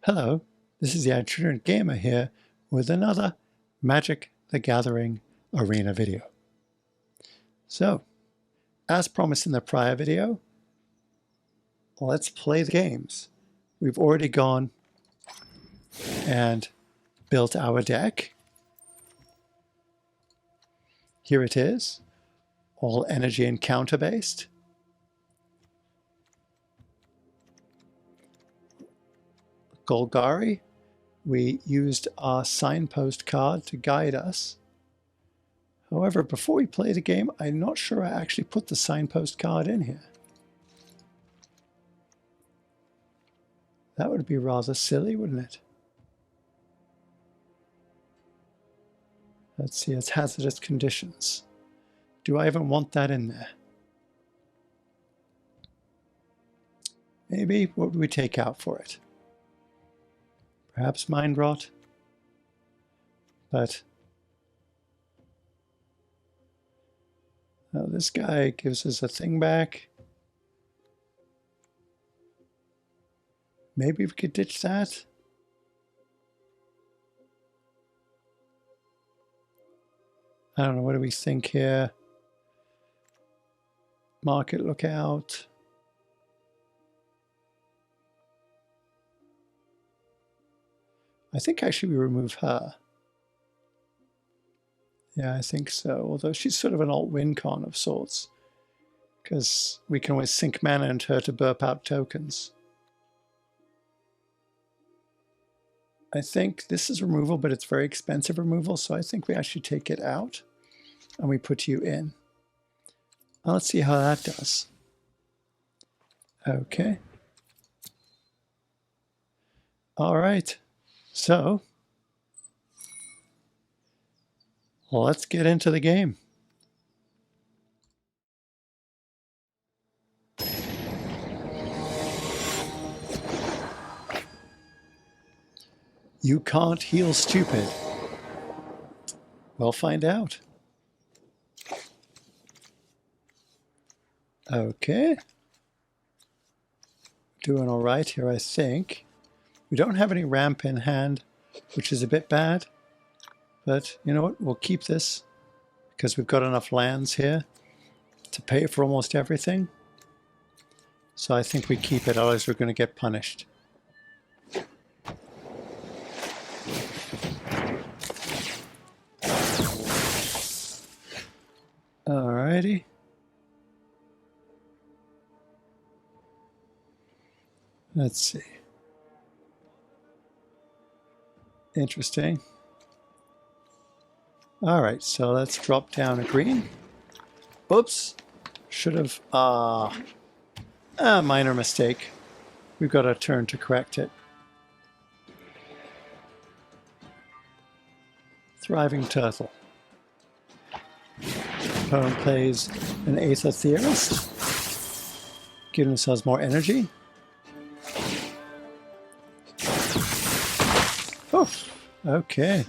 Hello, this is the Itinerant Gamer here with another Magic the Gathering Arena video. So, as promised in the prior video, let's play the games. We've already gone and built our deck. Here it is, all energy and counter based. Gulgari, we used our signpost card to guide us. However, before we play the game, I'm not sure I actually put the signpost card in here. That would be rather silly, wouldn't it? Let's see, it's hazardous conditions. Do I even want that in there? Maybe, what would we take out for it? Perhaps Mind Rot? But this guy gives us a thing back. Maybe we could ditch that. I don't know, what do we think here? Market Lookout. I think actually we remove her. Yeah, I think so. Although she's sort of an alt-win con of sorts. Because we can always sink mana into her to burp out tokens. I think this is removal, but it's very expensive removal, so I think we actually take it out and we put you in. Now let's see how that does. Okay. All right. So, let's get into the game. You can't heal stupid. We'll find out. Okay. Doing all right here, I think. We don't have any ramp in hand, which is a bit bad. But you know what? We'll keep this because we've got enough lands here to pay for almost everything. So I think we keep it, otherwise we're going to get punished. Alrighty. Let's see. Interesting. All right, so let's drop down a green. Oops. Should have... minor mistake. We've got a turn to correct it. Thriving Turtle. Opponent plays an Aether Theorist. Giving themselves more energy. Oh, okay.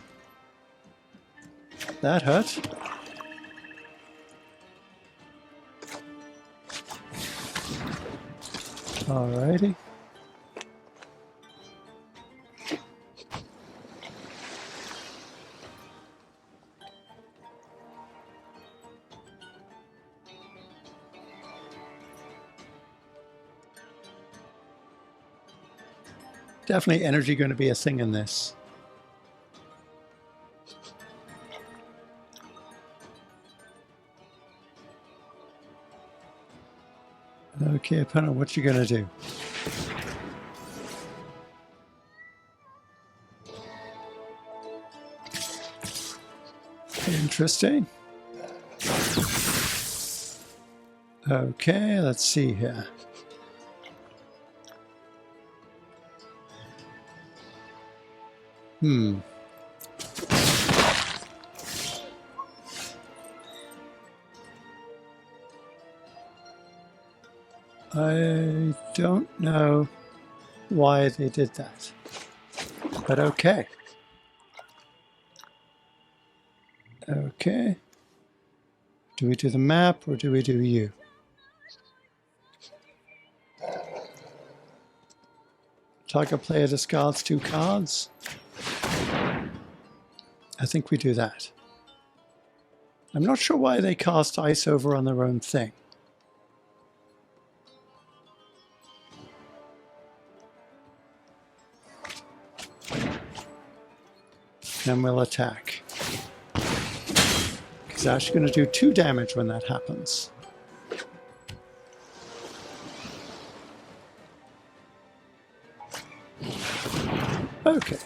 That hurt. Alrighty. Definitely energy going to be a thing in this. Okay, opponent, what you gonna do? Interesting. Okay, let's see here. I don't know why they did that, but okay. Okay. Do we do the map or do we do you? Target player discards 2 cards. I think we do that. I'm not sure why they cast ice over on their own thing. Then we'll attack. He's actually going to do 2 damage when that happens. Okay.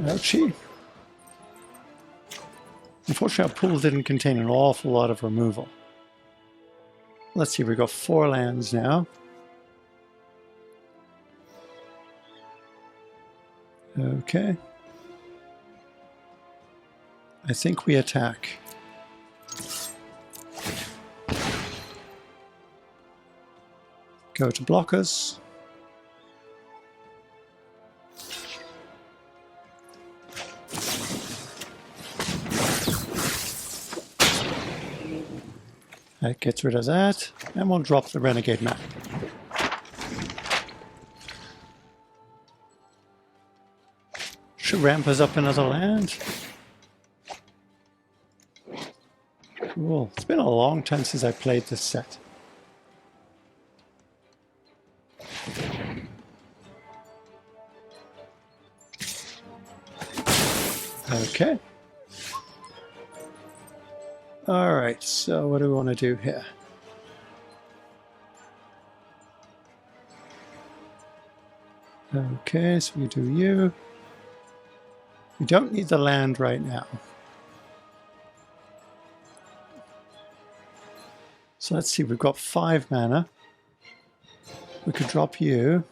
Ouchie. Unfortunately, our pool didn't contain an awful lot of removal. Let's see, we've got 4 lands now. Okay. I think we attack. Go to blockers. That gets rid of that, and we'll drop the Renegade map. Should ramp us up another land. Cool. It's been a long time since I played this set. Okay. All right, so what do we want to do here? Okay, so we do you. We don't need the land right now. So let's see, we've got 5 mana. We could drop you.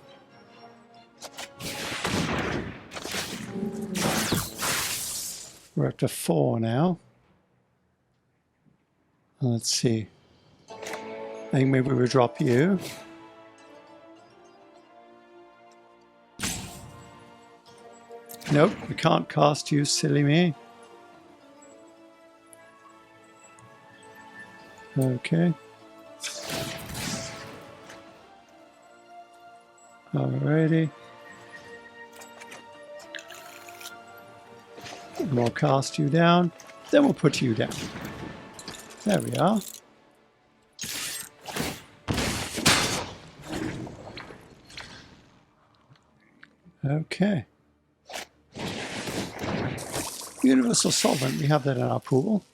We're up to 4 now. Let's see. I think maybe we'll drop you. Nope, we can't cast you, silly me. Okay. Alrighty. And we'll cast you down, then we'll put you down. There we are. Okay. Universal Solvent, we have that in our pool.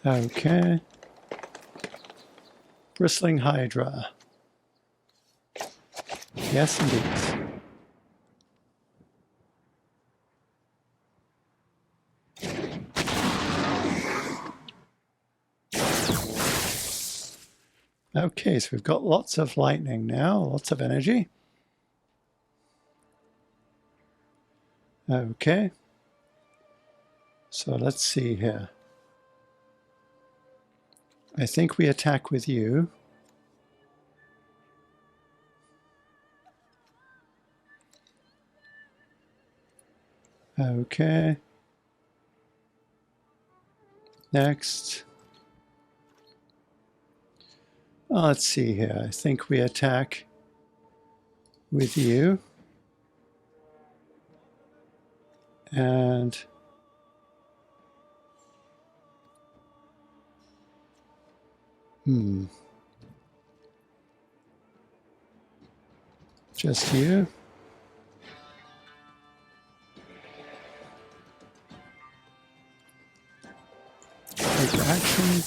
Okay. Bristling Hydra. Yes, indeed. Okay, so we've got lots of lightning now, lots of energy. Okay. So let's see here. I think we attack with you. Okay. Next. Oh, let's see here. I think we attack with you. And just you. Take action.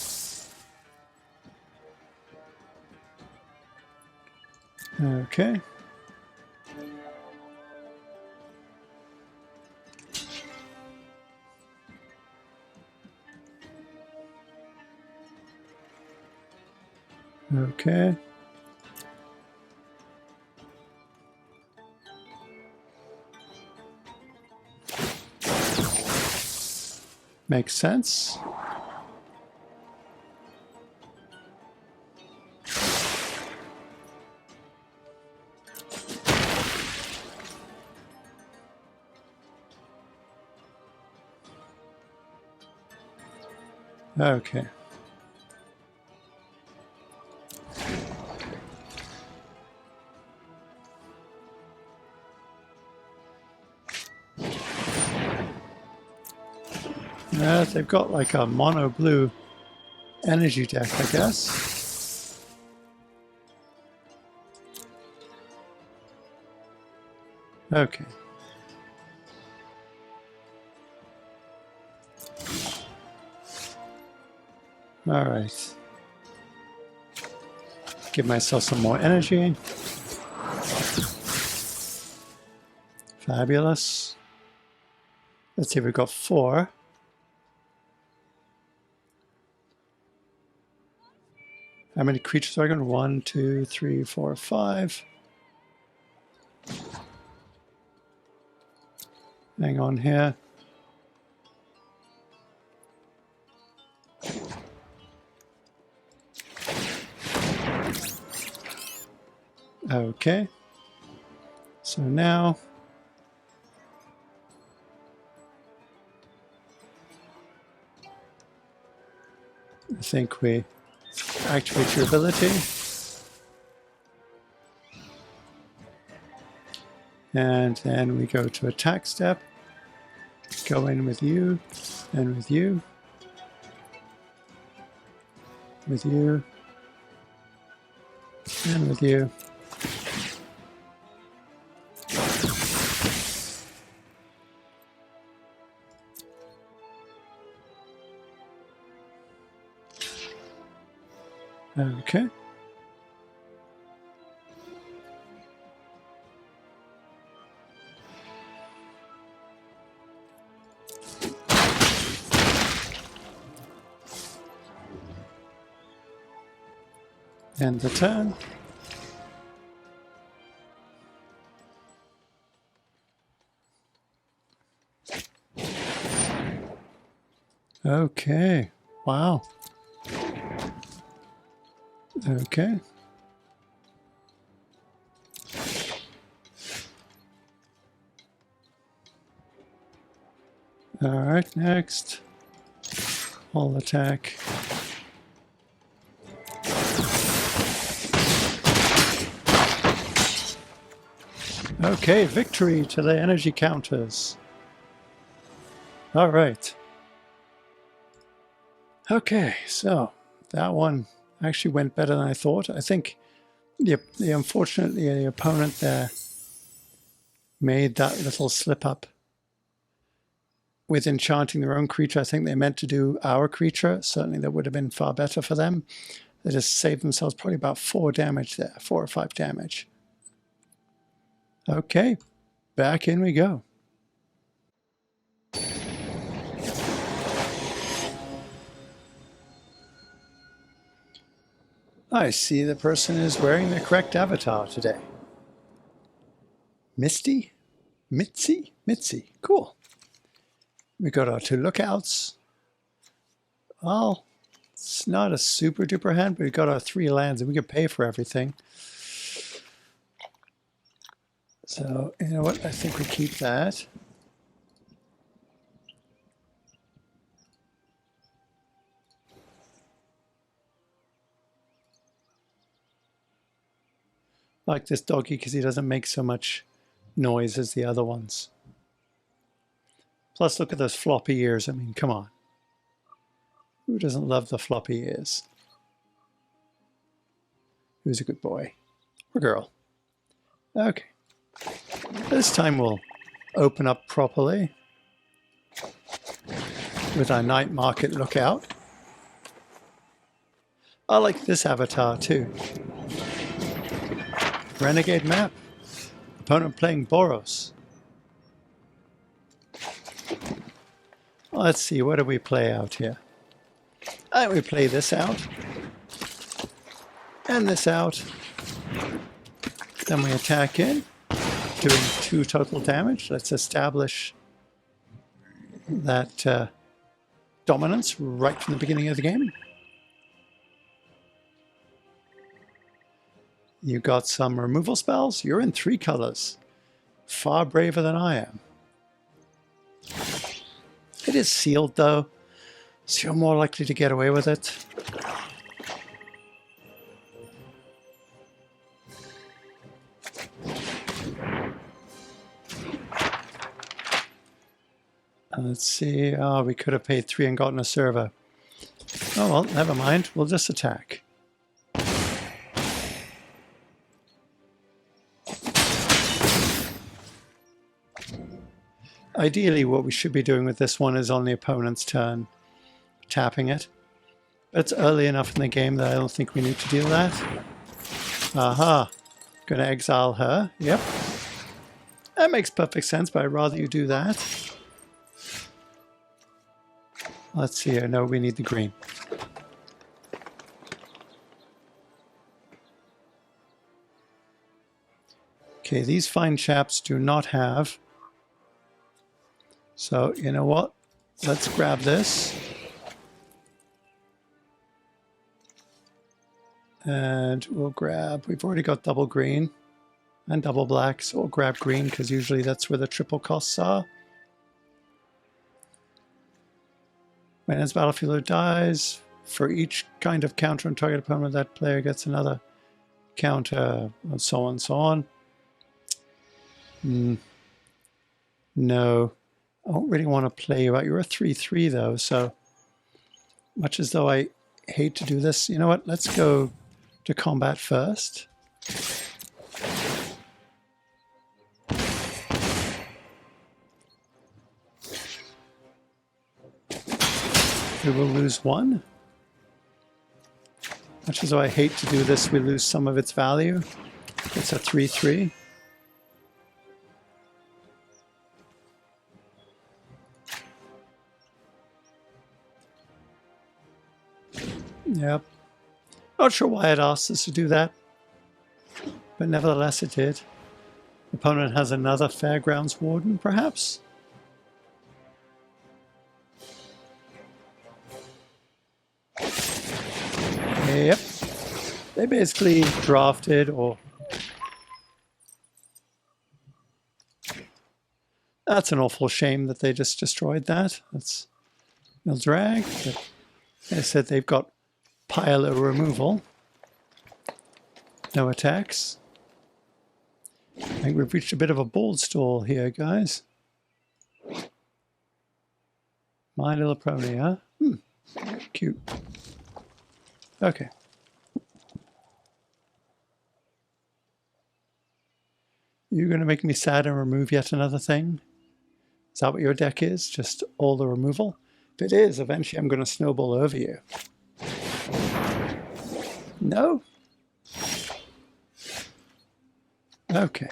Okay. Okay. Makes sense. Okay. Yeah, they've got like a mono blue energy deck, I guess. Okay. All right. Give myself some more energy. Fabulous. Let's see, we've got 4. How many creatures are I going? 1, 2, 3, 4, 5. Hang on here. Okay. So now I think we activate your ability. And then we go to attack step. Go in with you, and with you, with you, and with you. Okay. End the turn. Okay. Wow. Okay. All right, next. All attack. Okay, victory to the energy counters. All right. Okay, so that one actually went better than I thought. I think unfortunately the opponent there made that little slip up with enchanting their own creature. I think they meant to do our creature. Certainly that would have been far better for them. They just saved themselves probably about 4 damage there, 4 or 5 damage. Okay, back in we go. I see the person is wearing the correct avatar today. Misty? Mitzi? Mitzi. Cool. We got our 2 lookouts. Well, it's not a super duper hand, but we got our 3 lands and we can pay for everything. So, you know what? I think we keep that. I like this doggy because he doesn't make so much noise as the other ones. Plus, look at those floppy ears. I mean, come on. Who doesn't love the floppy ears? Who's a good boy? Or girl? Okay. This time we'll open up properly with our night market lookout. I like this avatar too. Renegade map. Opponent playing Boros. Let's see, what do we play out here? We play this out. And this out. Then we attack in, doing 2 total damage. Let's establish that dominance right from the beginning of the game. You got some removal spells. You're in 3 colors. Far braver than I am. It is sealed though, So you're more likely to get away with it. Let's see. Oh, we could have paid 3 and gotten a server. Oh well, never mind. We'll just attack. Ideally, what we should be doing with this one is on the opponent's turn, tapping it. But it's early enough in the game that I don't think we need to do that. Aha. Going to exile her. Yep. That makes perfect sense, but I'd rather you do that. Let's see. I know we need the green. Okay, these fine chaps do not have. So, you know what? Let's grab this. And we'll grab, we've already got double green and double black, so we'll grab green because usually that's where the triple costs are. When its battlefield dies, for each kind of counter on target opponent, that player gets another counter, and so on and so on. No, I don't really want to play you out. You're a 3/3 though, so much as though I hate to do this, you know what? Let's go to combat first. We will lose 1. Much as though I hate to do this, we lose some of its value. It's a 3/3. Yep. Not sure why it asked us to do that, but nevertheless it did. Opponent has another Fairgrounds Warden, perhaps? Yep. They basically drafted or... That's an awful shame that they just destroyed that. That's no drag. But like I said, they've got pile of removal. No attacks. I think we've reached a bit of a bold stall here, guys. My Little Pony, huh? Cute. Okay. You're going to make me sad and remove yet another thing? Is that what your deck is? Just all the removal? If it is, eventually I'm going to snowball over you. No? Okay.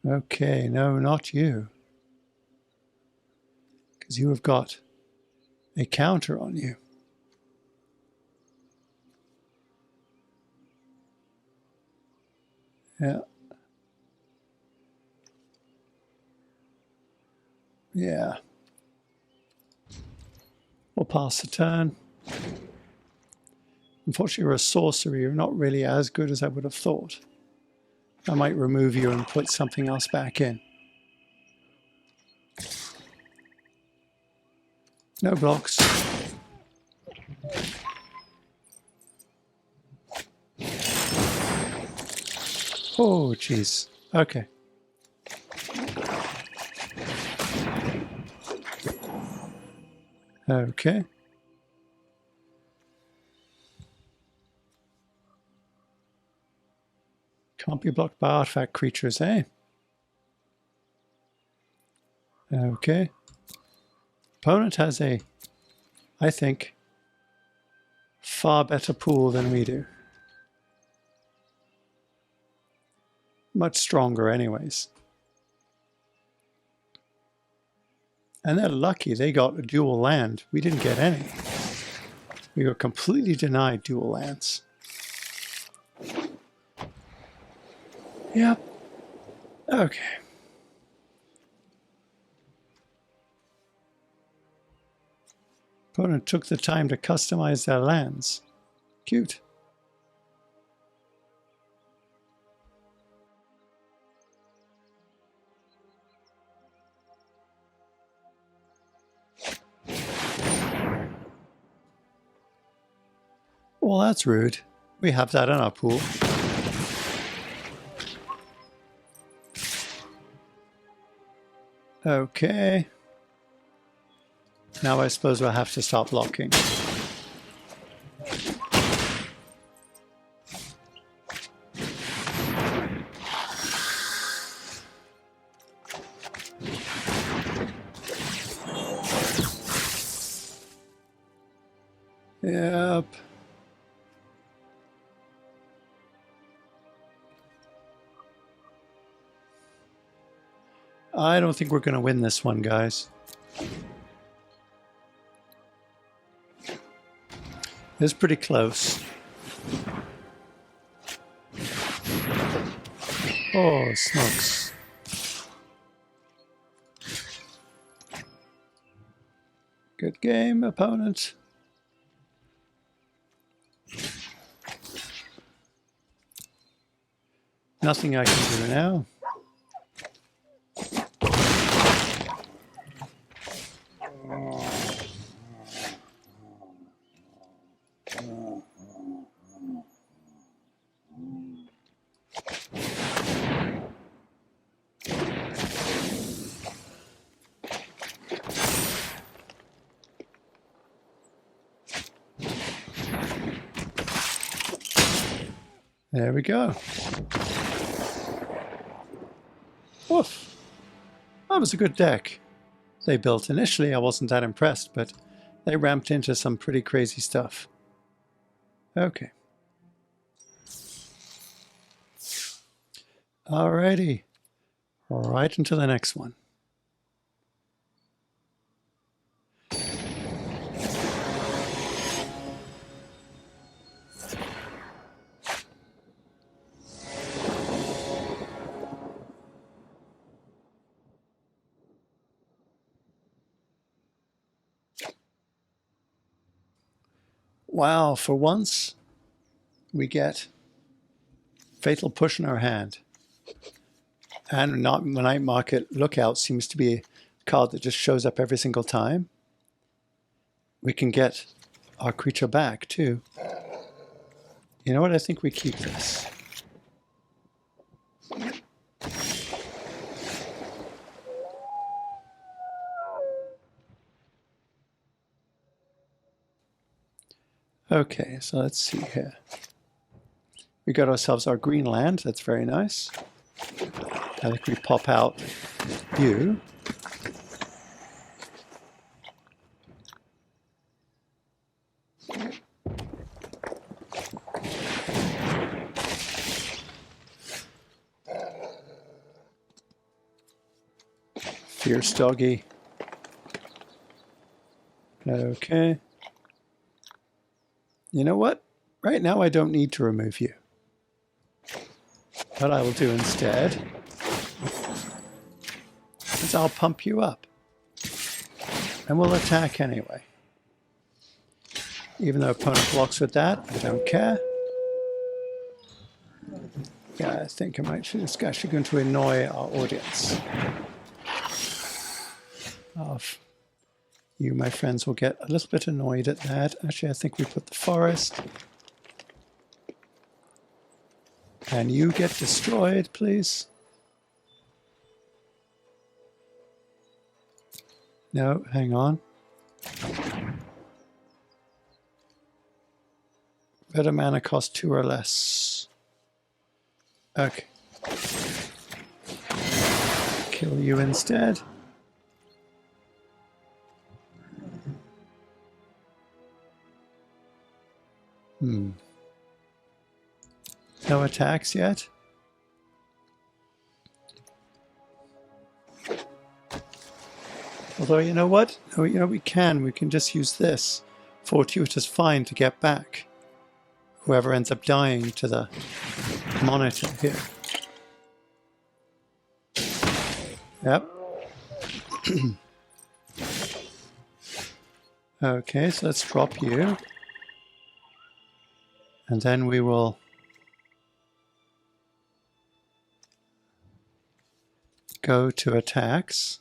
Okay, no, not you. Because you have got a counter on you. Yeah. Yeah. We'll pass the turn. Unfortunately, you're a sorcerer. You're not really as good as I would have thought. I might remove you and put something else back in. No blocks. Oh, jeez. Okay. Okay. Can't be blocked by artifact creatures, eh? Okay. Opponent has a, I think, far better pool than we do. Much stronger anyways. And they're lucky they got a dual land. We didn't get any. We were completely denied dual lands. Yep. Okay. Opponent took the time to customize their lands. Cute. well, that's rude. We have that in our pool. Okay. Now I suppose we'll have to stop blocking. Yep. I don't think we're going to win this one, guys. It's pretty close. Oh, smokes. Good game, opponent. Nothing I can do now. There we go. Oof. That was a good deck they built. Initially, I wasn't that impressed, but they ramped into some pretty crazy stuff. Okay. Alrighty. Right into the next one. Wow, for once, we get Fatal Push in our hand. And not Night Market Lookout seems to be a card that just shows up every single time. We can get our creature back, too. You know what? I think we keep this. Okay, so let's see here. We got ourselves our green land. That's very nice. I think we pop out you. Fierce doggy. Okay. You know what? Right now I don't need to remove you. What I will do instead is I'll pump you up. And we'll attack anyway. Even though opponent blocks with that, I don't care. Yeah, I think I might. This is actually going to annoy our audience. You, my friends, will get a little bit annoyed at that. Actually, I think we put the forest. And you get destroyed, please. No, hang on. Better mana cost 2 or less. Okay. Kill you instead. No attacks yet? Although, you know what? Oh, you know, we can just use this fortuitous find to get back whoever ends up dying to the monitor here. Yep. Okay, so let's drop you. And then we will go to attacks.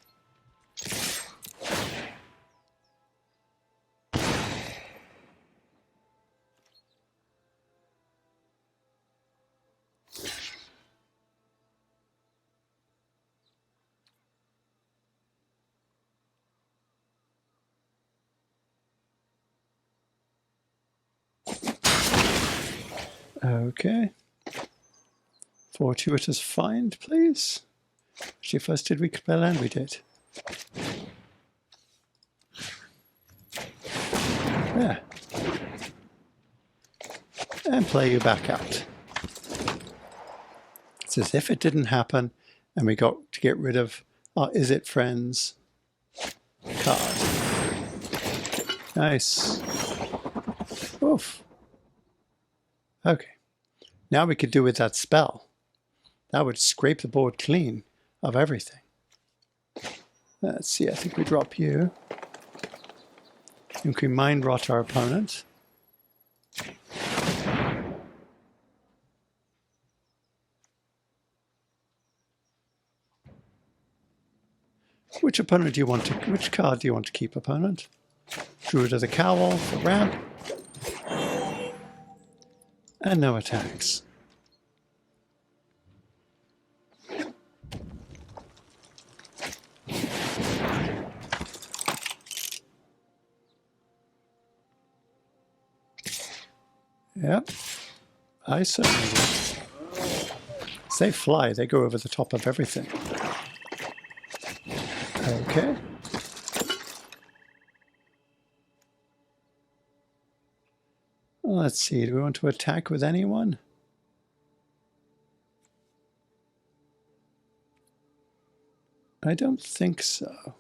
Okay. Fortuitous find, please. Actually, first did we clear land? We did. Yeah. And play you back out. It's as if it didn't happen and we got to get rid of our Is It Friends card. Nice. Oof. Okay. Now we could do with that spell. That would scrape the board clean of everything. Let's see, I think we drop you. And we mind rot our opponent. Which opponent do you want to, which card do you want to keep, opponent? Druid of the Cowl for ramp. And no attacks. Yep, I certainly do. As they fly, they go over the top of everything. Okay. Let's see, do we want to attack with anyone? I don't think so.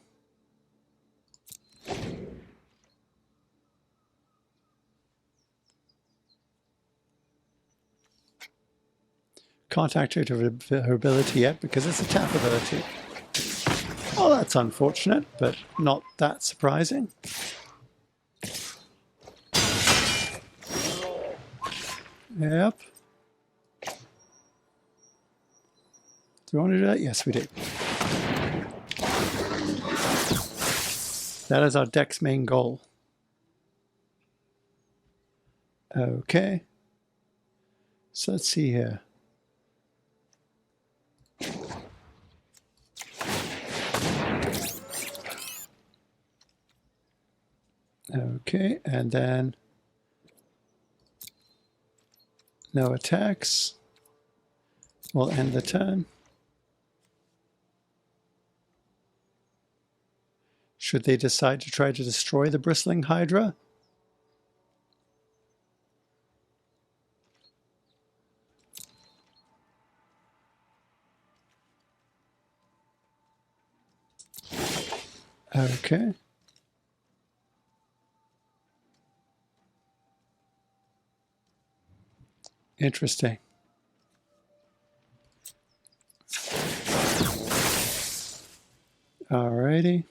Can't activate her ability yet because it's a tap ability. Well, that's unfortunate, but not that surprising. Yep. Do we want to do that? Yes, we do. That is our deck's main goal. Okay. So let's see here. Okay, and then no attacks. We'll end the turn. Should they decide to try to destroy the bristling hydra? Okay. Interesting. Alrighty.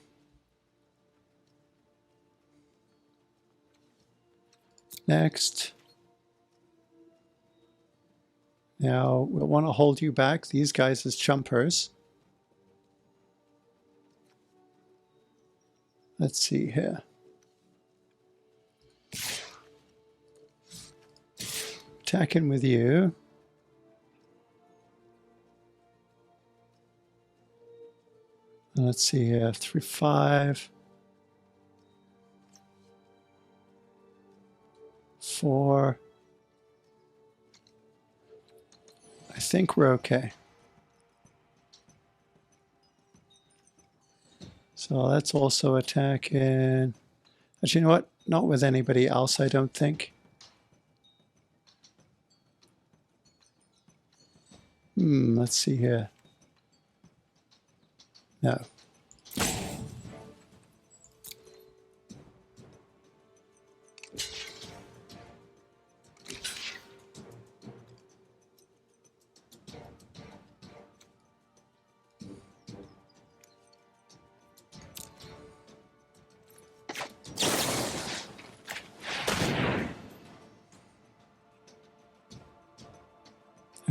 Next. Now we'll want to hold you back, these guys as chumpers. Let's see here. Attacking with you. Let's see here, 3, 5, 4. I think we're okay. So let's also attack in. Actually, you know what? Not with anybody else, I don't think. Let's see here. No.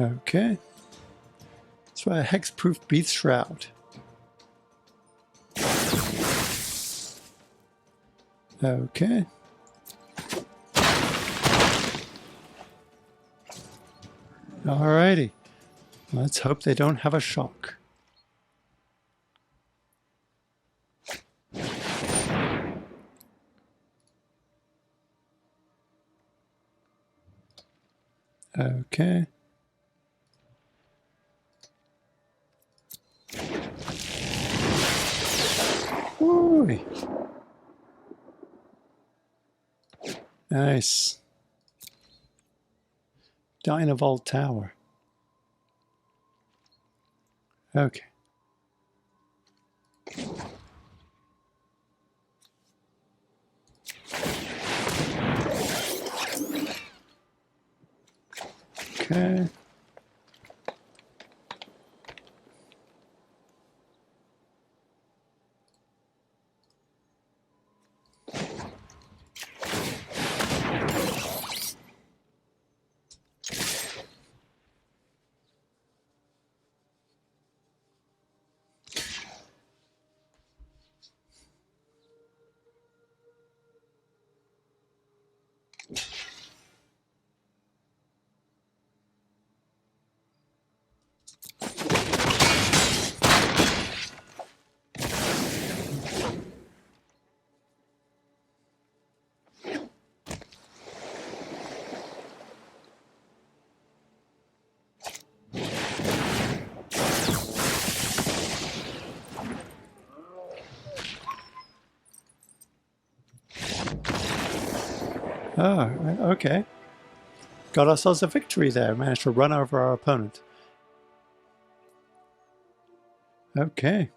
Okay. Let's try a hexproof Beast Shroud. Okay. Alrighty. Let's hope they don't have a shock. Okay. Ooh. Nice. Dynavolt Tower. Okay. Okay. Oh, okay. Got ourselves a victory there. Managed to run over our opponent. Okay.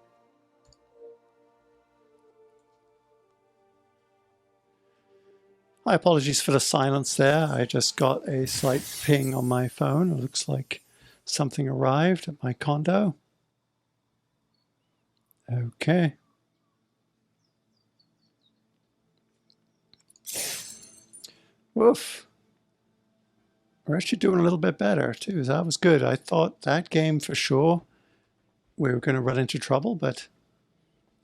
My apologies for the silence there. I just got a slight ping on my phone. It looks like something arrived at my condo. Okay. Woof. We're actually doing a little bit better too. That was good. I thought that game for sure we were going to run into trouble, but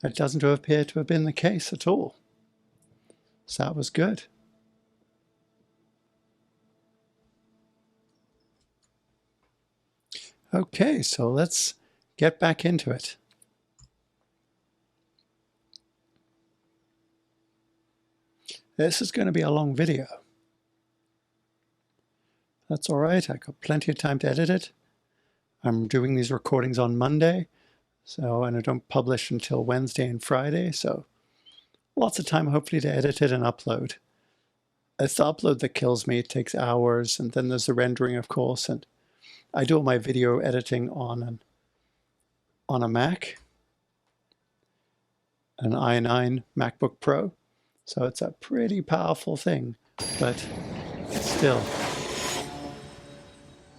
that doesn't appear to have been the case at all. So that was good. Okay, so let's get back into it. This is going to be a long video. That's all right. I got plenty of time to edit it. I'm doing these recordings on Monday, and I don't publish until Wednesday and Friday, so lots of time hopefully to edit it and upload. It's the upload that kills me. It takes hours, and then there's the rendering, of course, and I do all my video editing on a Mac, an i9 MacBook Pro, so it's a pretty powerful thing, but still.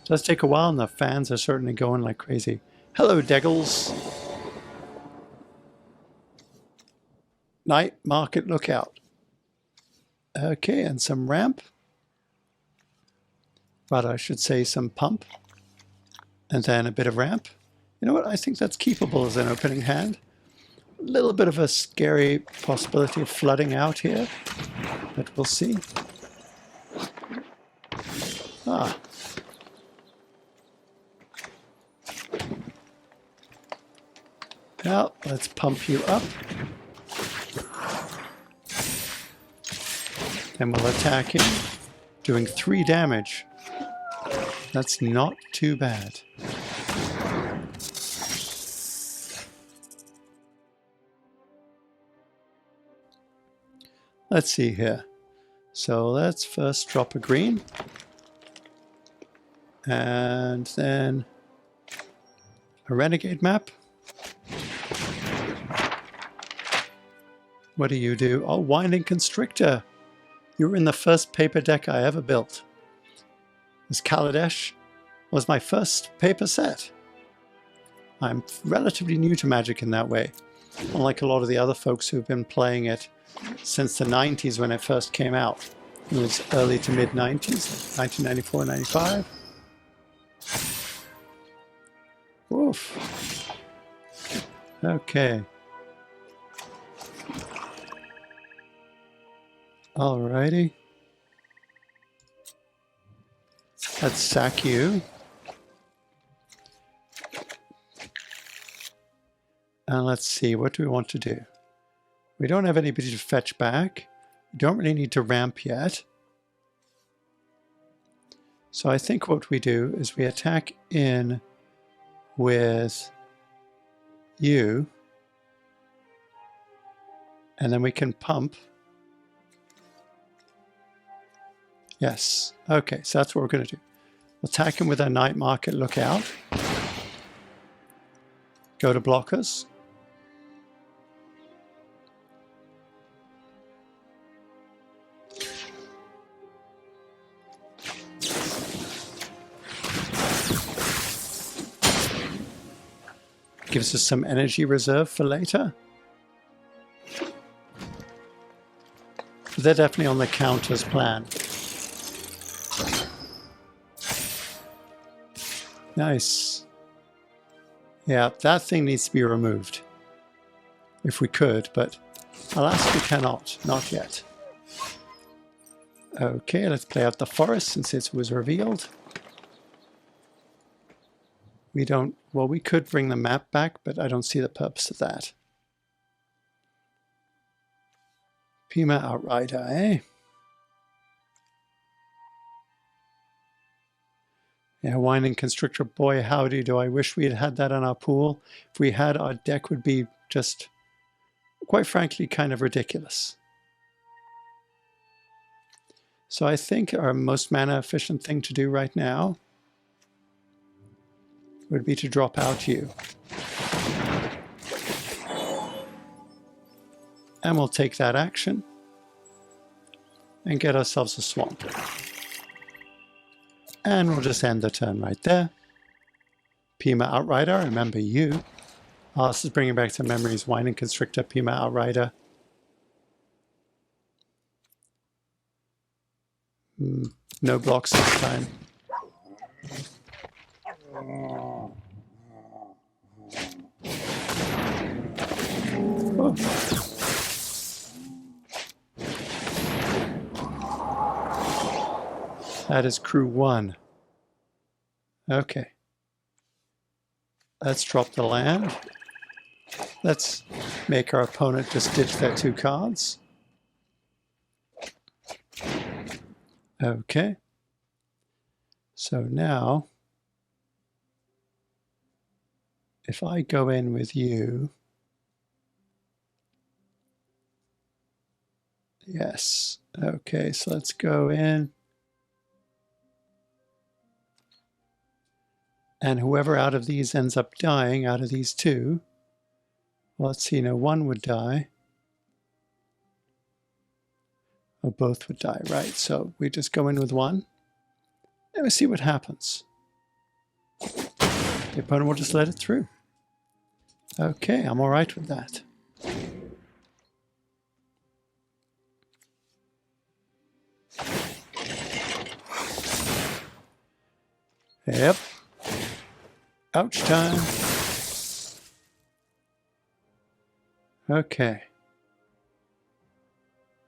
It does take a while, and the fans are certainly going like crazy. Hello, Deggles. Night market lookout. Okay, and some ramp. But I should say some pump. And then a bit of ramp. You know what? I think that's keepable as an opening hand. A little bit of a scary possibility of flooding out here, but we'll see. Ah. Now, let's pump you up. Then we'll attack him, doing 3 damage. That's not too bad. Let's see here. So let's first drop a green. And then a renegade map. What do you do? Oh, Winding Constrictor. You were in the first paper deck I ever built. This Kaladesh was my first paper set. I'm relatively new to Magic in that way, unlike a lot of the other folks who've been playing it since the 90s when it first came out. It was early to mid 90s, 1994, 95. Oof. Okay. Alrighty. Let's sack you. And let's see, what do we want to do? We don't have anybody to fetch back. We don't really need to ramp yet. So I think what we do is we attack in with you, and then we can pump. Yes. Okay, so that's what we're going to do. Attack him with our night market lookout. Go to blockers. Gives us some energy reserve for later. They're definitely on the counters plan. Nice. Yeah, that thing needs to be removed. If we could, but alas, we cannot. Not yet. Okay, let's play out the forest since it was revealed. We don't... Well, we could bring the map back, but I don't see the purpose of that. Pima Outrider, eh? Yeah, Whining Constrictor, boy howdy, do I wish we had had that on our pool. If we had, our deck would be just, quite frankly, kind of ridiculous. So I think our most mana efficient thing to do right now would be to drop out you. And we'll take that action and get ourselves a swamp. And we'll just end the turn right there. Pima Outrider, remember you. Oh, this is bringing back some memories. Whining Constrictor, Pima Outrider. No blocks this time. Oh. That is crew 1. Okay. Let's drop the land. Let's make our opponent just ditch their 2 cards. Okay. So now, if I go in with you, yes. Okay, so let's go in. And whoever out of these ends up dying, out of these 2, well, let's see, no, 1 would die. Or both would die, right? So we just go in with 1. And we see what happens. The opponent will just let it through. Okay, I'm all right with that. Yep. Ouch time. Okay.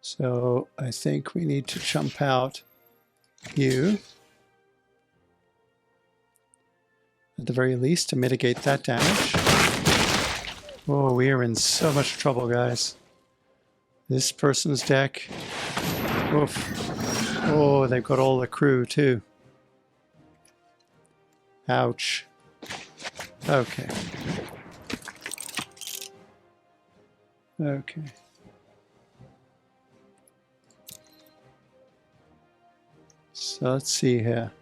So I think we need to jump out you. At the very least to mitigate that damage. Oh, we are in so much trouble, guys. This person's deck. Oof. Oh, they've got all the crew too. Ouch. Okay. Okay. So let's see here.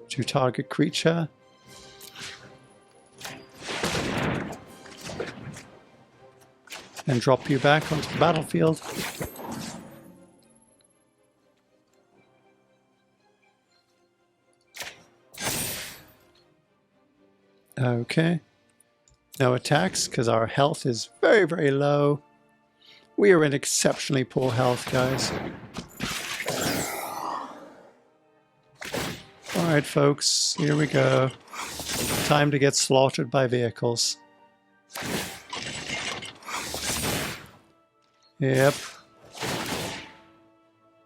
To target creature. And drop you back onto the battlefield. Okay. No attacks because our health is very, very low. We are in exceptionally poor health, guys. Alright, folks. Here we go. Time to get slaughtered by vehicles. Yep.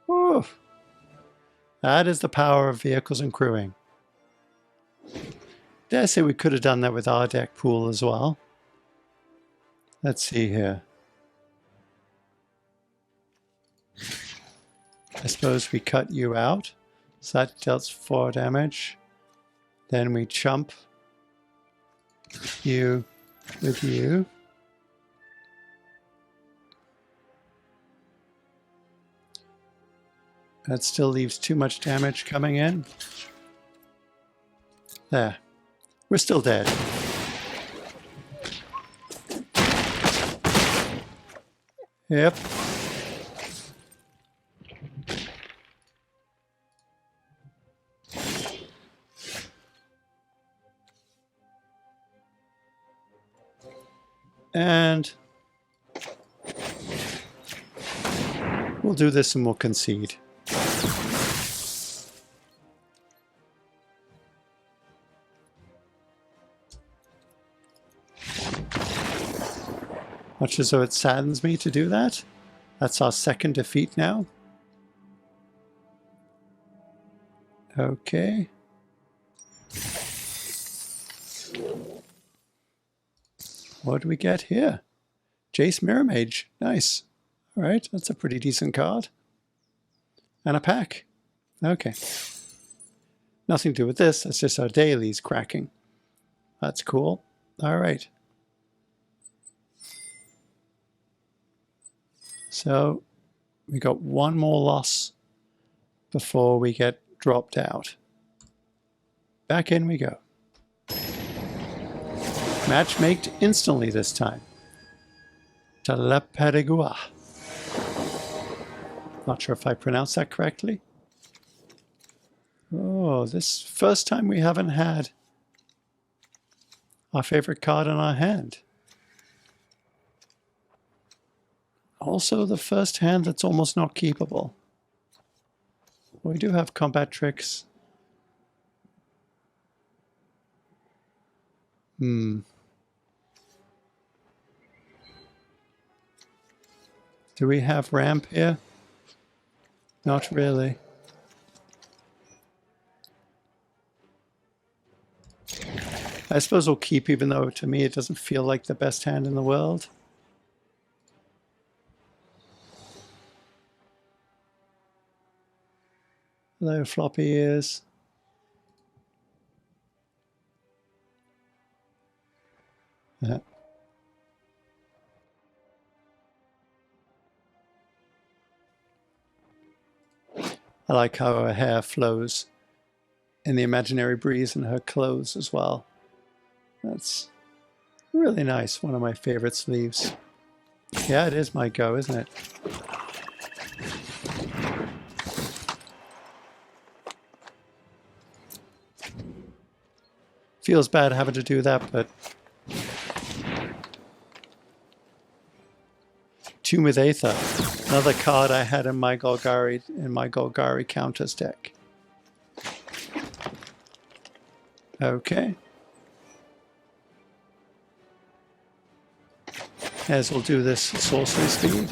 Woo. That is the power of vehicles and crewing. Dare say we could have done that with our deck pool as well. Let's see here. I suppose we cut you out. So that dealt 4 damage. Then we chump you with you. That still leaves too much damage coming in. There. We're still dead. Yep. And we'll do this and we'll concede. Much as though it saddens me to do that. That's our second defeat now. Okay. What do we get here? Jace Mirror Mage. Nice. All right, that's a pretty decent card. And a pack. Okay. Nothing to do with this. That's just our dailies cracking. That's cool. All right. So we got one more loss before we get dropped out. Back in we go. Match made instantly this time. Teleperigua. Not sure if I pronounced that correctly. Oh, this first time we haven't had our favorite card in our hand. Also the first hand that's almost not keepable. We do have combat tricks. Do we have ramp here? Not really. I suppose we'll keep, even though to me it doesn't feel like the best hand in the world. Hello, floppy ears. Yeah. I like how her hair flows in the imaginary breeze in her clothes as well. That's really nice. One of my favorite sleeves. Yeah, it is my go, isn't it? Feels bad having to do that, but Tomb with Aether, another card I had in my Gulgari Countess deck. Okay. As we'll do this sorcery speed.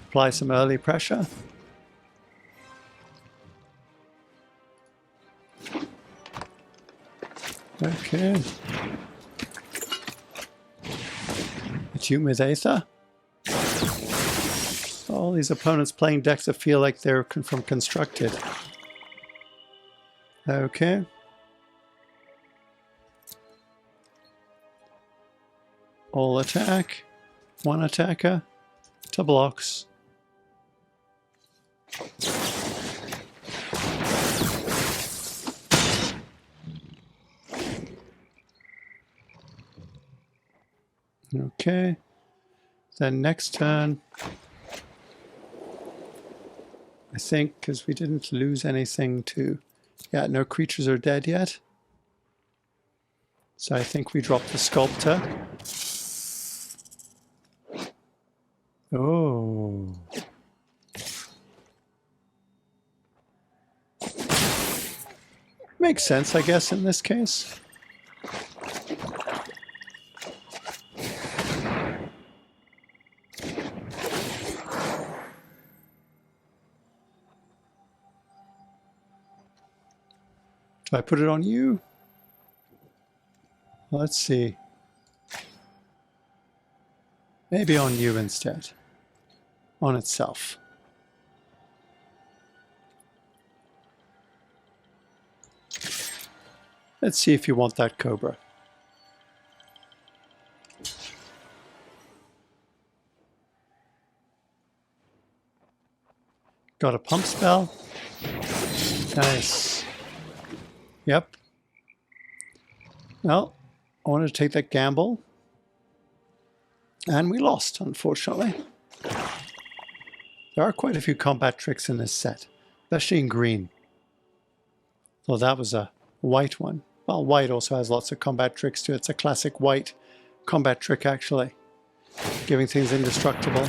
Apply some early pressure. Okay. Attune with Aether. All these opponents playing decks that feel like they're from Constructed. Okay. All attack. One attacker to blocks. Okay. Then next turn, I think, because we didn't lose anything to... Yeah, no creatures are dead yet. So I think we drop the Sculptor. Oh. Makes sense, I guess, in this case. Do I put it on you? Let's see. Maybe on you instead. on itself. Let's see if you want that cobra. Got a pump spell. Nice. Yep. Well, I wanted to take that gamble. And we lost, unfortunately. There are quite a few combat tricks in this set, especially in green. Well, that was a white one. Well, white also has lots of combat tricks too. It's a classic white combat trick, actually. Giving things indestructible.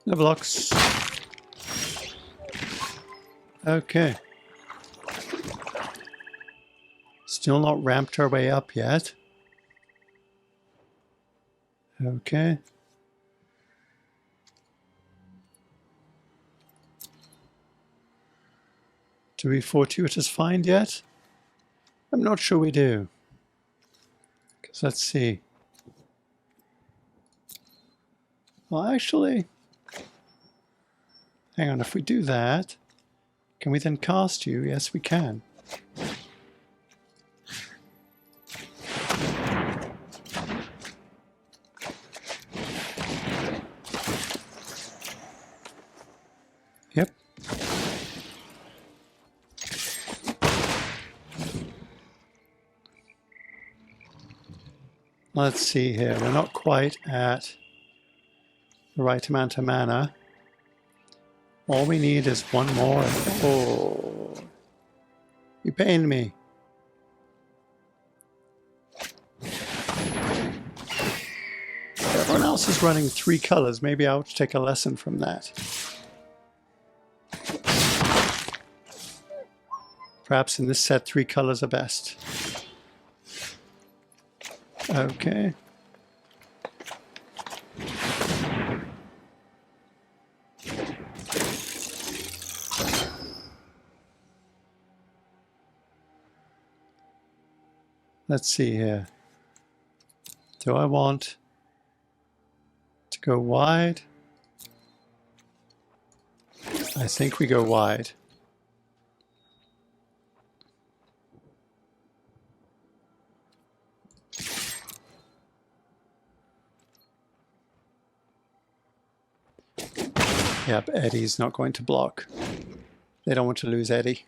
No blocks. Okay. Still not ramped our way up yet. Okay. Do we fortuitous find yet? I'm not sure we do. Because let's see. Well, actually, hang on, if we do that, can we then cast you? Yes, we can. Yep. Let's see here. We're not quite at the right amount of mana. All we need is one more. Oh, you pained me. Everyone else is running 3 colors. Maybe I ought to take a lesson from that. Perhaps in this set, 3 colors are best. Okay. Let's see here. Do I want to go wide? I think we go wide. Yep, Eddie's not going to block. They don't want to lose Eddie.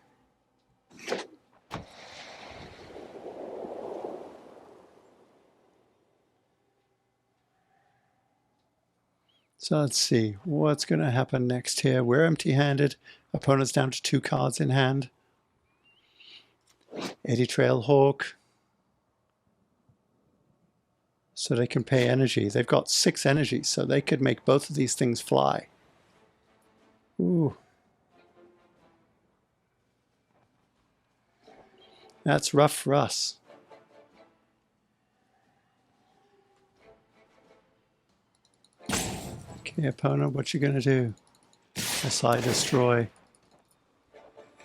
So let's see, what's going to happen next here? We're empty-handed. Opponent's down to 2 cards in hand. Eddie Trailhawk. So they can pay energy. They've got 6 energy, so they could make both of these things fly. Ooh. That's rough for us. Okay, opponent, what you gonna do? Aside destroy.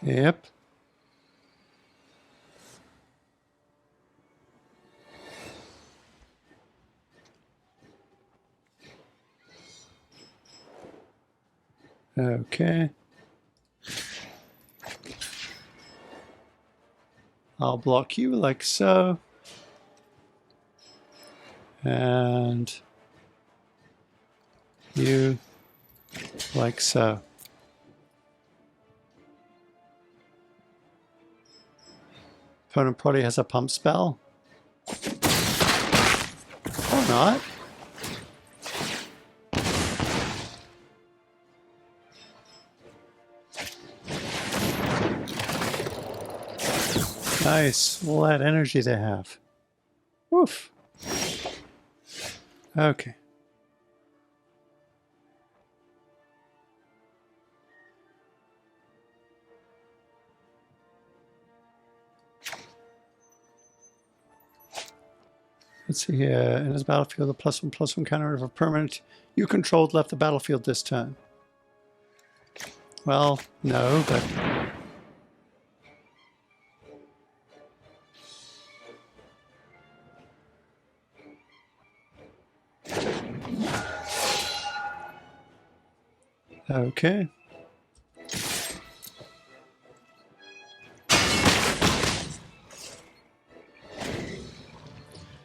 Yep. Okay. I'll block you like so. And you like so. Opponent probably has a pump spell. Or not. Nice. All that energy they have. Woof. Okay. Let's see here. In this battlefield, the +1/+1 counter of a permanent you controlled left the battlefield this turn. Well, no, but Okay.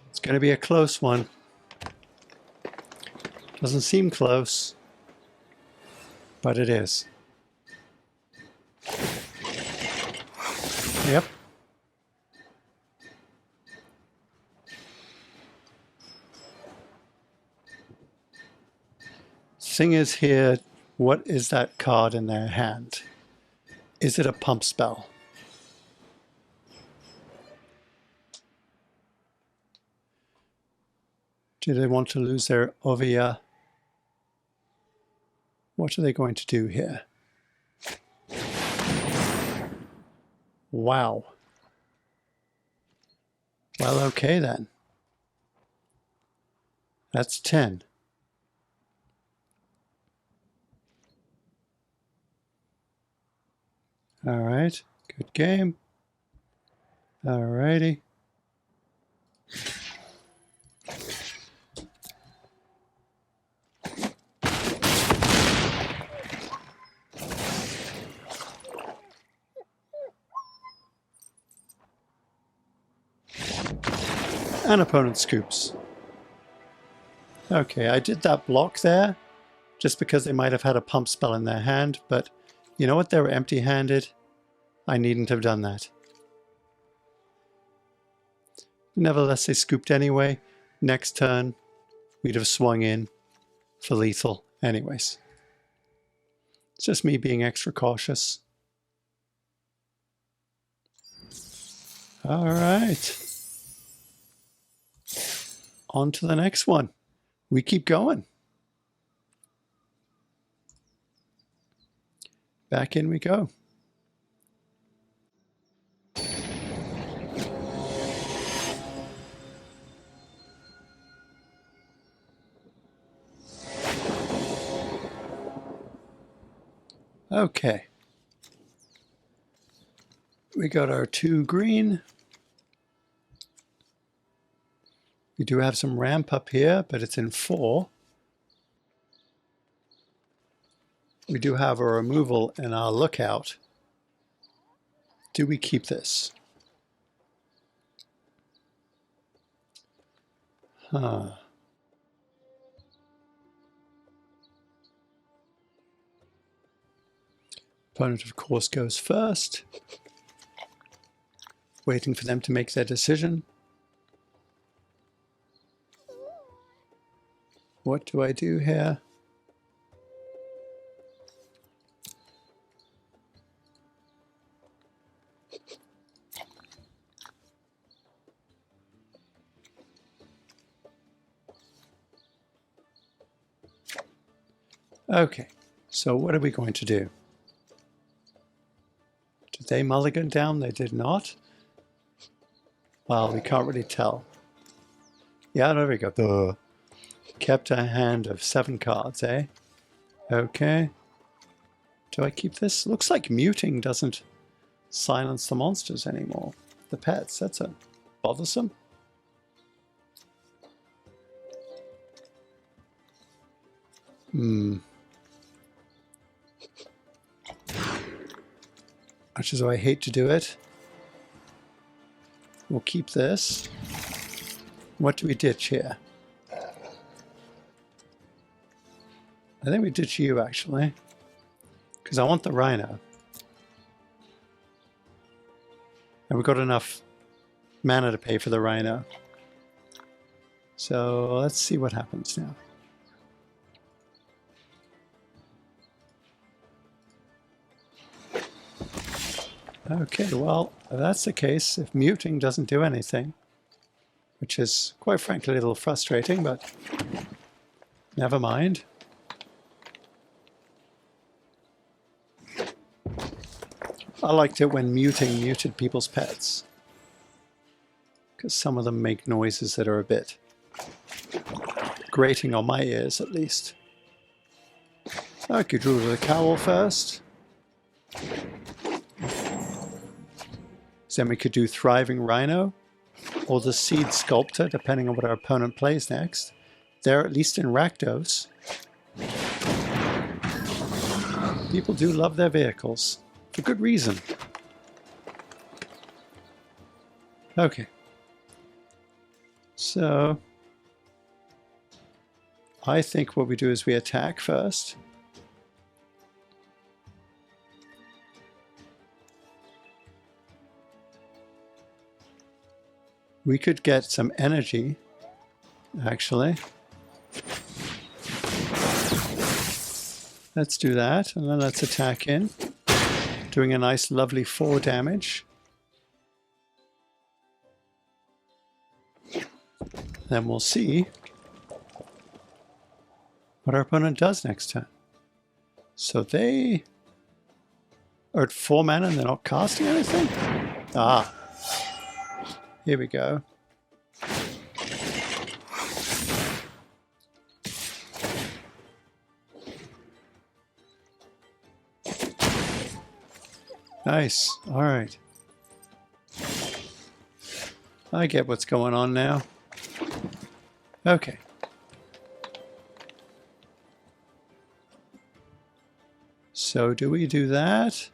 It's going to be a close one. Doesn't seem close, but it is. Yep. Thing is here, what is that card in their hand? Is it a pump spell? Do they want to lose their Ovia? What are they going to do here? Wow. Well, okay then. That's 10. All right, good game. All righty. And opponent scoops. Okay, I did that block there just because they might have had a pump spell in their hand, but you know what? They were empty-handed. I needn't have done that. Nevertheless, they scooped anyway. Next turn, we'd have swung in for lethal anyways. It's just me being extra cautious. All right. On to the next one. We keep going. Back in we go. Okay. We got our 2 green. We do have some ramp up here, but it's in 4. We do have a removal in our lookout. Do we keep this? Huh. Opponent, of course, goes first. Waiting for them to make their decision. What do I do here? Okay, so what are we going to do? Did they mulligan down? They did not. Well, we can't really tell. Yeah, there we go. Duh. Kept a hand of 7 cards, eh? Okay. Do I keep this? Looks like muting doesn't silence the monsters anymore. The pets, that's a bothersome. Much as I hate to do it. We'll keep this. What do we ditch here? I think we ditch you, actually. Because I want the rhino. And we've got enough mana to pay for the rhino. So let's see what happens now. Okay, well, if that's the case, if muting doesn't do anything, which is quite frankly a little frustrating, but never mind. I liked it when muting muted people's pets, because some of them make noises that are a bit grating on my ears, at least. Okay, drew to the cowl first. Then we could do Thriving Rhino or the Seed Sculptor, depending on what our opponent plays next. They're at least in Rakdos. People do love their vehicles, for good reason. Okay. So, I think what we do is we attack first. We could get some energy, actually. Let's do that, and then let's attack in, doing a nice lovely 4 damage. Then we'll see what our opponent does next turn. So they are at 4 mana and they're not casting anything? Ah, here we go. Nice. All right. I get what's going on now. Okay. So do we do that?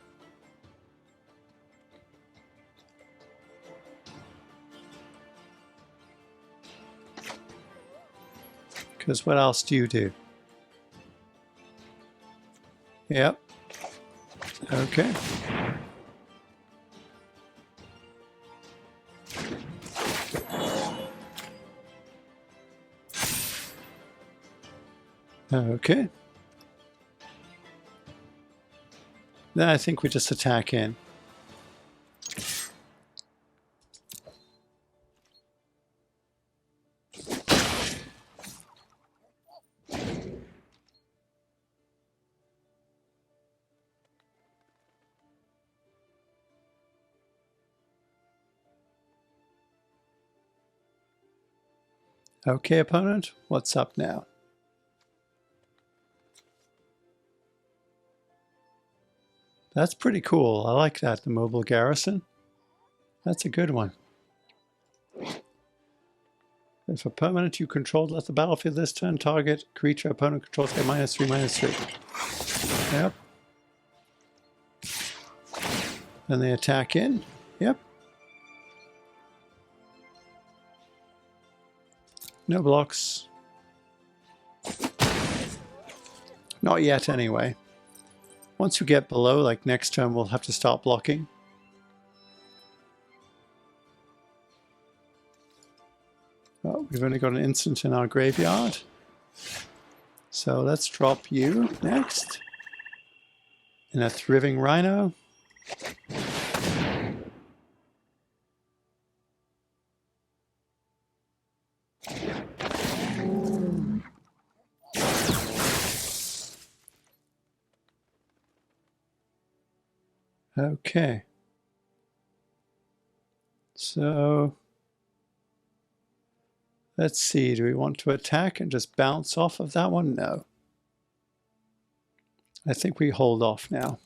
Because what else do you do? Yep. Okay. Okay. Then I think we just attack in. Okay, opponent, what's up now? That's pretty cool. I like that, the mobile garrison. That's a good one. If a permanent you controlled left the battlefield this turn, target creature opponent controls get -3/-3. Yep. Then they attack in. Yep. No blocks. Not yet, anyway. Once we get below, like next turn, we'll have to start blocking. Oh, we've only got an instant in our graveyard. So let's drop you next. In a Thriving Rhino. Okay. So let's see, do we want to attack and just bounce off of that one? No. I think we hold off now.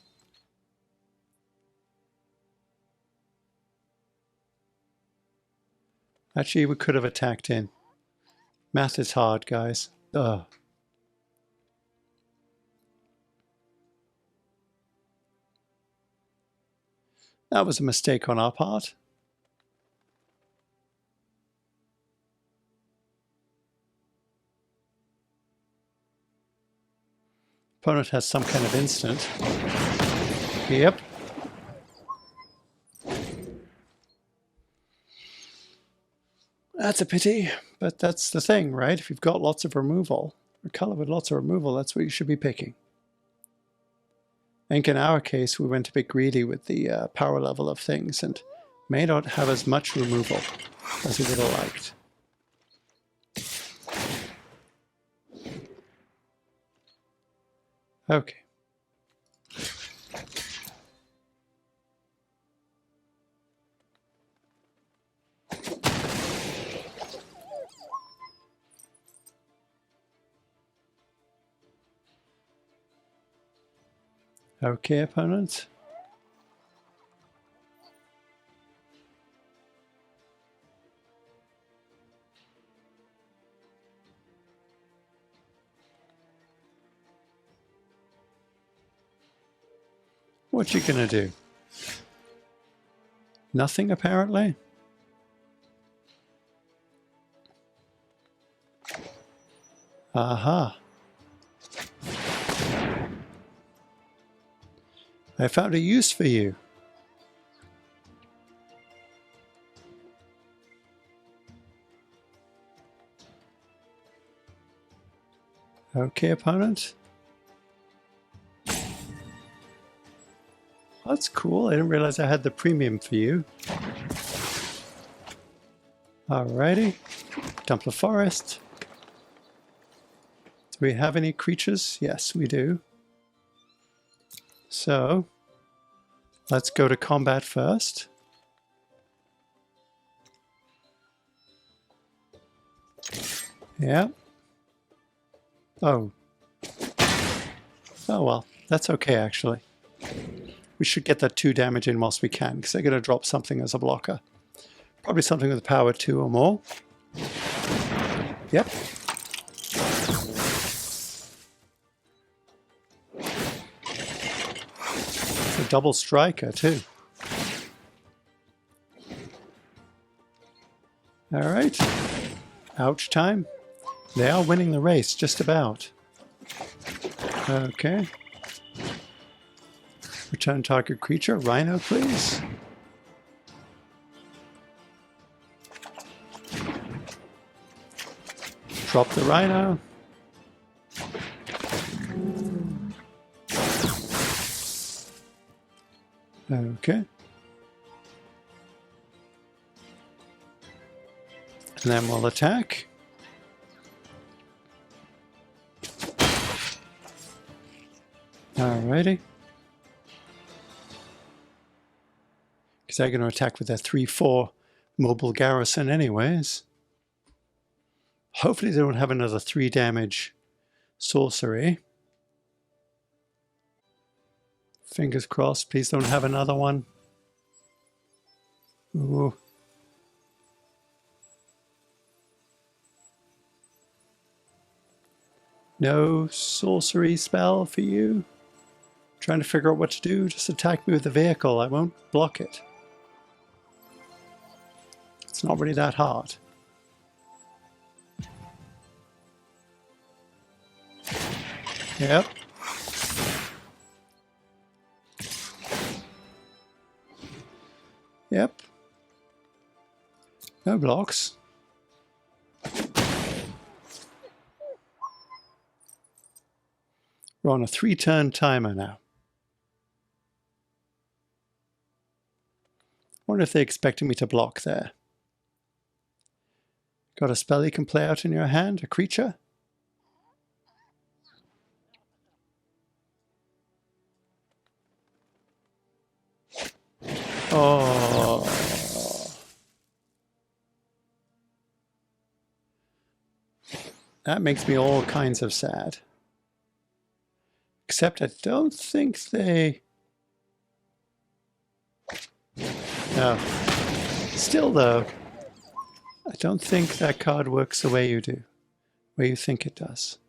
Actually, we could have attacked in. Math is hard, guys. Ugh. That was a mistake on our part. Opponent has some kind of instant. Yep. That's a pity, but that's the thing, right? If you've got lots of removal, a color with lots of removal, that's what you should be picking. I think in our case, we went a bit greedy with the power level of things and may not have as much removal as we would have liked. Okay. Okay, opponent. What you gonna do? Nothing, apparently. Aha. I found a use for you. Okay, opponent. That's cool. I didn't realize I had the premium for you. Alrighty. Dump the forest. Do we have any creatures? Yes, we do. So, let's go to combat first. Yeah. Oh. Oh well, that's okay actually. We should get that 2 damage in whilst we can, because they're going to drop something as a blocker. Probably something with power 2 or more. Yep. It's a double striker too. Alright. Ouch time. They are winning the race, just about. Okay. Return target creature. Rhino, please. Drop the rhino. Okay. And then we'll attack. Alrighty. Because they're going to attack with their 3/4 mobile garrison anyways. Hopefully they don't have another 3 damage sorcery. Fingers crossed, please don't have another one. Ooh. No sorcery spell for you. Trying to figure out what to do. Just attack me with the vehicle. I won't block it. It's not really that hard. Yep. Yep. No blocks. We're on a 3-turn timer now. Wonder if they're expecting me to block there. Got a spell you can play out in your hand? A creature? Oh. That makes me all kinds of sad. Except I don't think they... No. Still though, I don't think that card works the way you do. Way you think it does.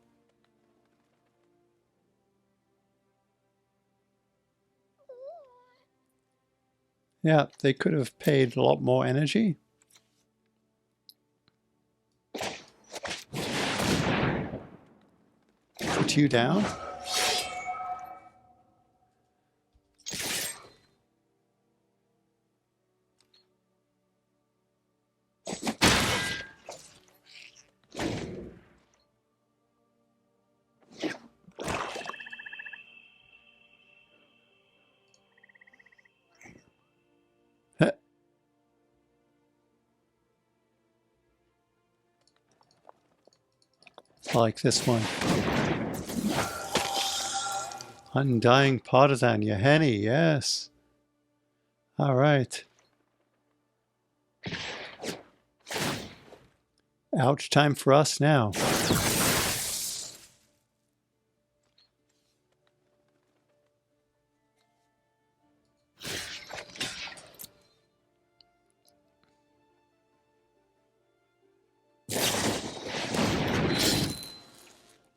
Yeah, they could have paid a lot more energy. Put you down. Like this one. Undying Partisan, Yahenni, yes. All right. Ouch time for us now.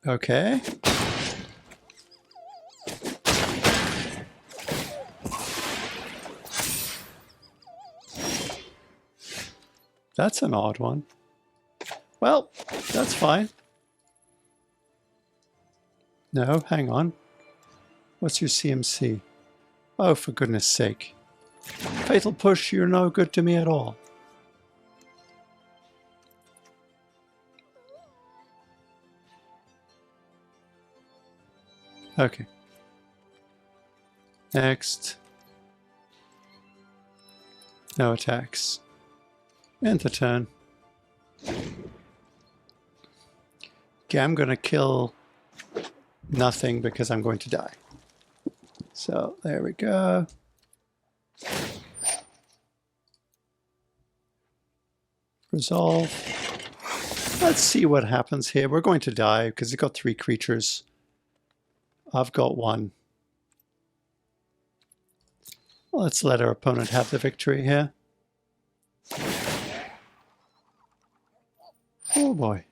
Okay. That's an odd one. Well, that's fine. No, hang on. What's your CMC? Oh, for goodness sake. Fatal Push, you're no good to me at all. Okay. Next. No attacks. End the turn. Okay, I'm going to kill nothing because I'm going to die. So there we go. Resolve. Let's see what happens here. We're going to die because he's got 3 creatures. I've got 1. Let's let our opponent have the victory here. Oh boy.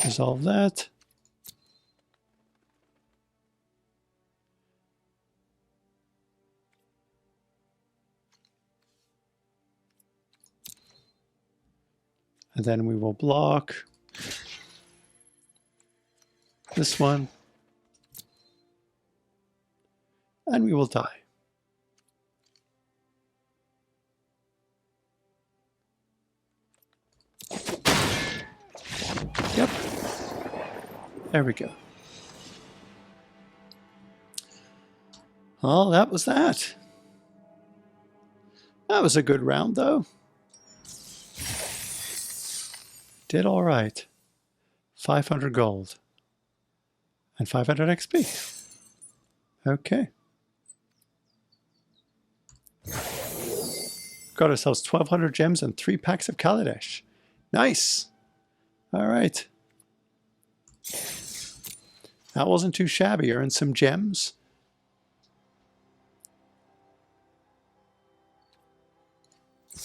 Resolve that. And then we will block this one. And we will die. Yep. There we go. Well, that was that. That was a good round, though. Did all right. 500 gold. And 500 XP. Okay. Got ourselves 1,200 gems and 3 packs of Kaladesh. Nice. All right. That wasn't too shabby. Earned some gems.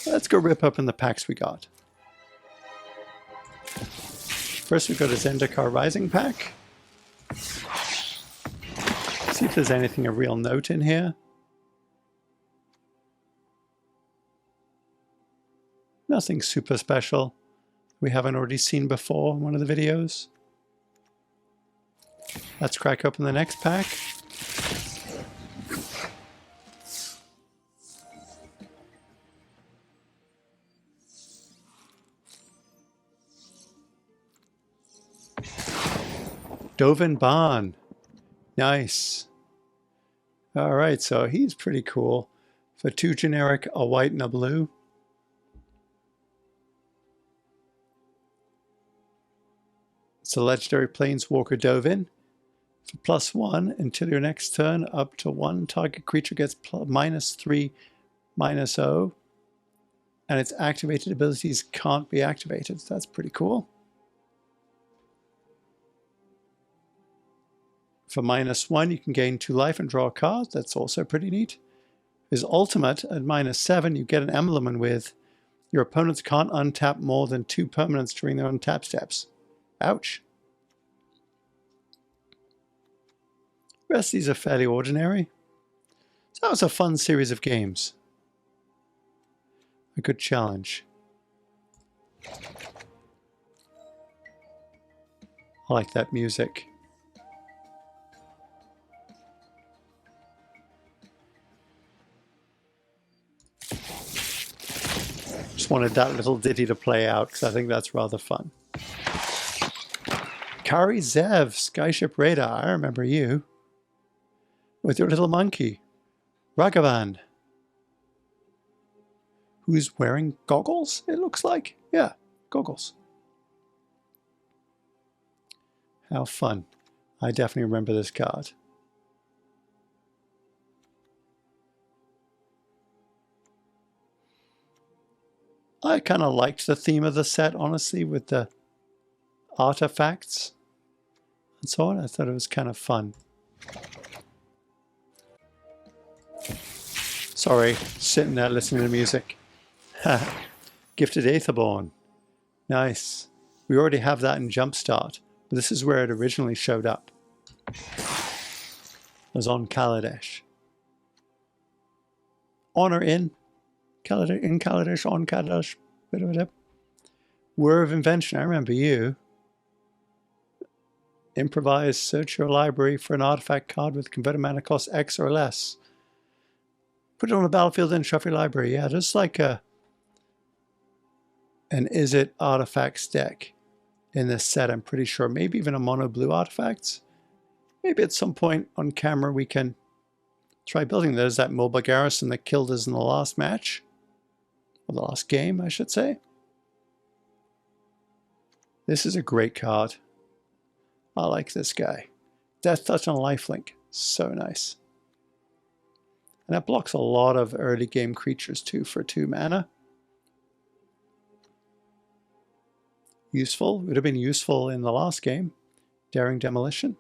Let's go rip open the packs we got. First, we've got a Zendikar Rising pack. See if there's anything of real note in here. Nothing super special we haven't already seen before in one of the videos. Let's crack open the next pack. Dovin Baan. Nice. All right, so he's pretty cool. For 2 generic, a white and a blue. It's a legendary Planeswalker Dovin. For +1, until your next turn, up to 1 target creature gets -3, -0. And its activated abilities can't be activated. So that's pretty cool. For -1, you can gain 2 life and draw a card. That's also pretty neat. His ultimate, at -7, you get an emblem with your opponents can't untap more than 2 permanents during their untap steps. Ouch. The rest of these are fairly ordinary. So that was a fun series of games. A good challenge. I like that music. Just wanted that little ditty to play out because I think that's rather fun. Kari Zev, Skyship Radar, I remember you. With your little monkey. Ragavan. Who's wearing goggles, it looks like. Yeah, goggles. How fun. I definitely remember this card. I kind of liked the theme of the set, honestly, with the artifacts and so on. I thought it was kind of fun. Sorry, sitting there listening to music. Gifted Aetherborn. Nice. We already have that in Jumpstart, but this is where it originally showed up. It was on Kaladesh. On or in? Kaladesh, in Kaladesh, on Kaladesh, Whir of Invention, I remember you. Improvise, search your library for an artifact card with converted mana cost X or less. Put it on the battlefield and shuffle your library. Yeah, just like an Is It artifacts deck in this set, I'm pretty sure. Maybe even a mono blue artifacts. Maybe at some point on camera we can try building. There's that mobile garrison that killed us in the last match. Or the last game, I should say. This is a great card. I like this guy. Death Touch on Lifelink. So nice. And that blocks a lot of early game creatures too for 2 mana. Useful. Would have been useful in the last game. Daring Demolition.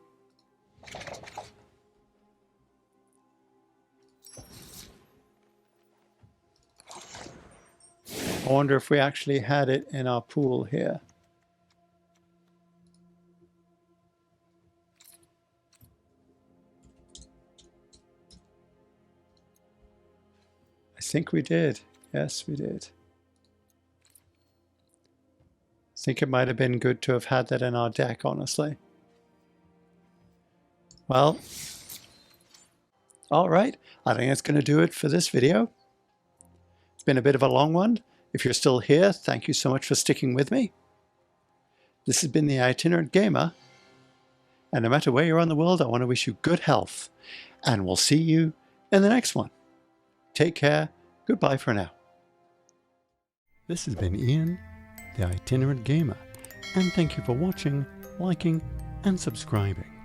I wonder if we actually had it in our pool here. I think we did. Yes, we did. I think it might have been good to have had that in our deck, honestly. Well, all right. I think that's going to do it for this video. It's been a bit of a long one. If you're still here, thank you so much for sticking with me. This has been the Itinerant Gamer. And no matter where you are in the world, I want to wish you good health. And we'll see you in the next one. Take care. Goodbye for now. This has been Ian, the Itinerant Gamer, and thank you for watching, liking, and subscribing.